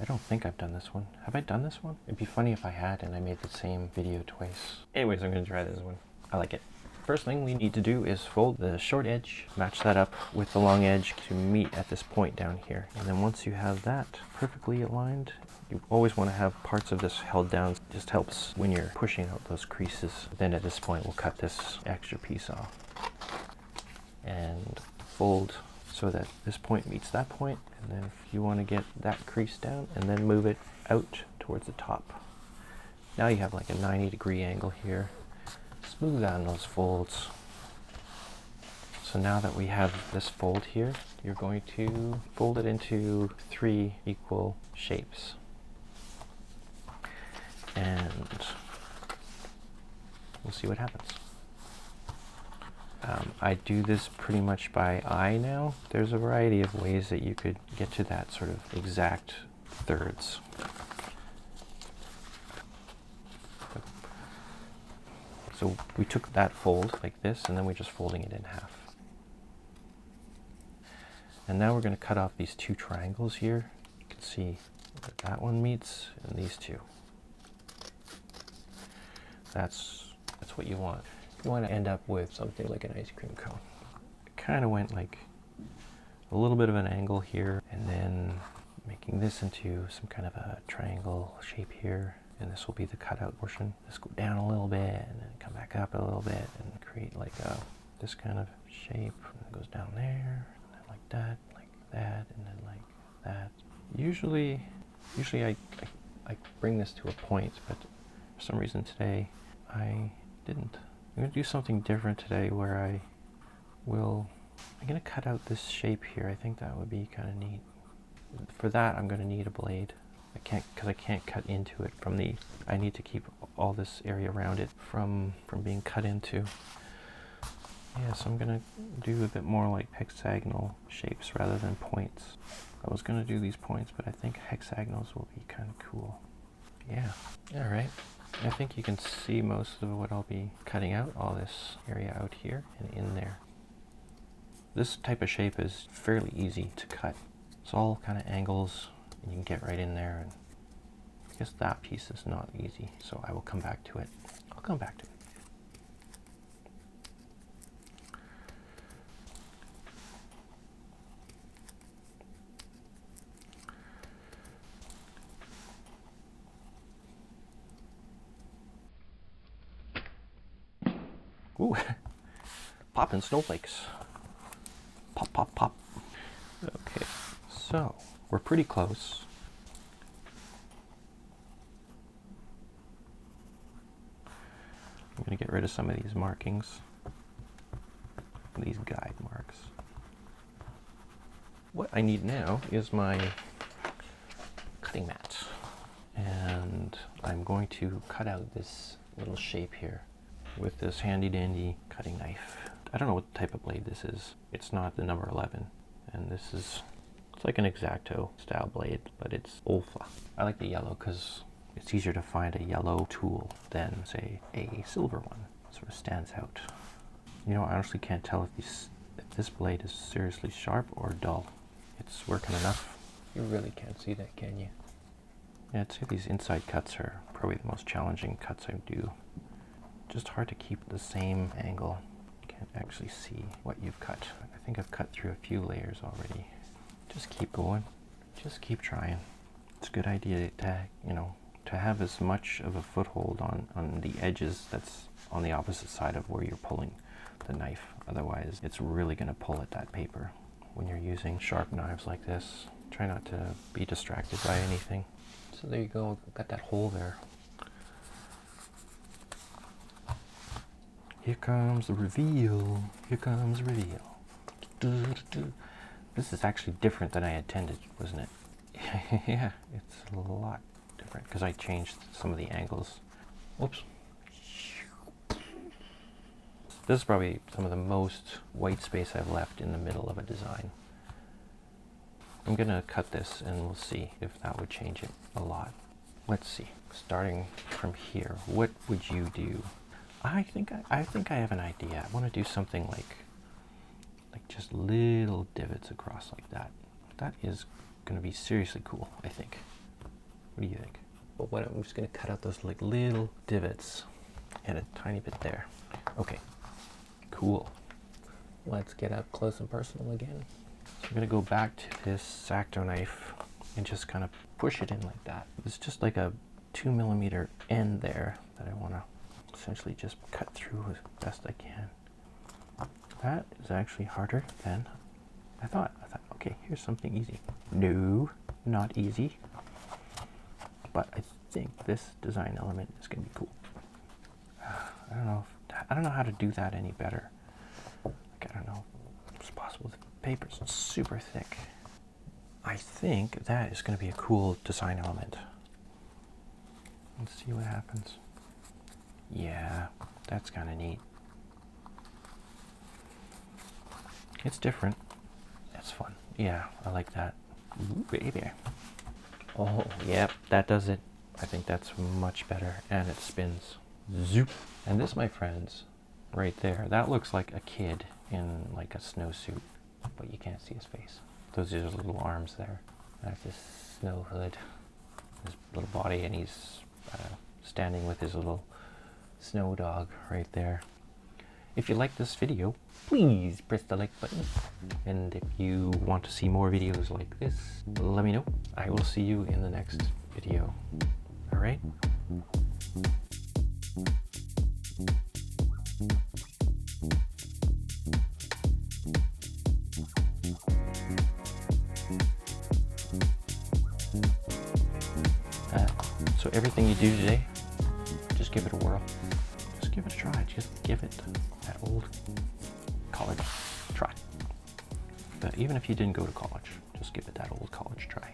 I don't think I've done this one. Have I done this one? It'd be funny if I had and I made the same video twice. Anyways, I'm gonna try this one. I like it. First thing we need to do is fold the short edge, match that up with the long edge to meet at this point down here. And then once you have that perfectly aligned, you always want to have parts of this held down. It just helps when you're pushing out those creases. Then at this point, we'll cut this extra piece off and fold so that this point meets that point. And then if you want to get that crease down and then move it out towards the top. Now you have like a 90-degree angle here. Smooth down those folds. So now that we have this fold here, you're going to fold it into 3 equal shapes. And we'll see what happens. I do this pretty much by eye now. There's a variety of ways that you could get to that sort of exact thirds. So we took that fold like this, and then we're just folding it in half. And now we're going to cut off these 2 triangles here. You can see that that one meets and these 2. That's what you want. You want to end up with something like an ice cream cone. It kind of went like a little bit of an angle here, and then making this into some kind of a triangle shape here. And this will be the cutout portion. Just go down a little bit and then come back up a little bit and create like this kind of shape. And it goes down there, and then like that, and then like that. Usually I bring this to a point, but for some reason today I didn't. I'm going to do something different today where I'm going to cut out this shape here. I think that would be kind of neat. For that, I'm going to need a blade. Because I can't cut into it from the, I need to keep all this area around it from being cut into. Yeah, so I'm going to do a bit more like hexagonal shapes rather than points. I was going to do these points, but I think hexagonals will be kind of cool. Yeah, all right. I think you can see most of what I'll be cutting out, all this area out here and in there. This type of shape is fairly easy to cut. It's all kind of angles. You can get right in there, and I guess that piece is not easy, so I will come back to it. I'll come back to it. Ooh, popping snowflakes. Pop, pop, pop. Okay, so we're pretty close. I'm going to get rid of some of these markings, these guide marks. What I need now is my cutting mat, and I'm going to cut out this little shape here with this handy dandy cutting knife. I don't know what type of blade this is. It's not the number 11, and this is, it's like an X-Acto style blade, but it's OLFA. I like the yellow because it's easier to find a yellow tool than, say, a silver one. It sort of stands out. You know, I honestly can't tell if this blade is seriously sharp or dull. It's working enough. You really can't see that, can you? Yeah, I'd say these inside cuts are probably the most challenging cuts I do. Just hard to keep the same angle. You can't actually see what you've cut. I think I've cut through a few layers already. Just keep going. Just keep trying. It's a good idea to, you know, to have as much of a foothold on the edges that's on the opposite side of where you're pulling the knife. Otherwise, it's really going to pull at that paper. When you're using sharp knives like this, try not to be distracted by anything. So there you go, got that hole there. Here comes the reveal. Here comes the reveal. This is actually different than I intended, wasn't it? Yeah, it's a lot different because I changed some of the angles. Whoops. This is probably some of the most white space I've left in the middle of a design. I'm gonna cut this and we'll see if that would change it a lot. Let's see. Starting from here, what would you do? I think I have an idea. I want to do something like just little divots across like that. That is going to be seriously cool, I think. but what I'm just gonna cut out those like little divots and a tiny bit there. Okay, cool. Let's get up close and personal again. So I'm gonna go back to this X-Acto knife and just kind of push it in like that. It's just like a 2 millimeter end there that I wanna essentially just cut through as best I can. That is actually harder than I thought. I thought, okay, here's something easy. No, not easy. But I think this design element is gonna be cool. I don't know how to do that any better. Like, I don't know if it's possible. The paper's super thick. I think that is gonna be a cool design element. Let's see what happens. Yeah, that's kind of neat. It's different. That's fun. Yeah, I like that. Ooh, baby. Oh, yep, that does it. I think that's much better. And it spins. Zoop. And this, my friends, right there, that looks like a kid in like a snowsuit, but you can't see his face. Those are his little arms there. That's his snow hood, his little body, and he's standing with his little snow dog right there. If you like this video, please press the like button. And if you want to see more videos like this, let me know. I will see you in the next video. All right? So everything you do today, just give it a whirl. Just give it a try. Just give it that old college try. But even if you didn't go to college, just give it that old college try.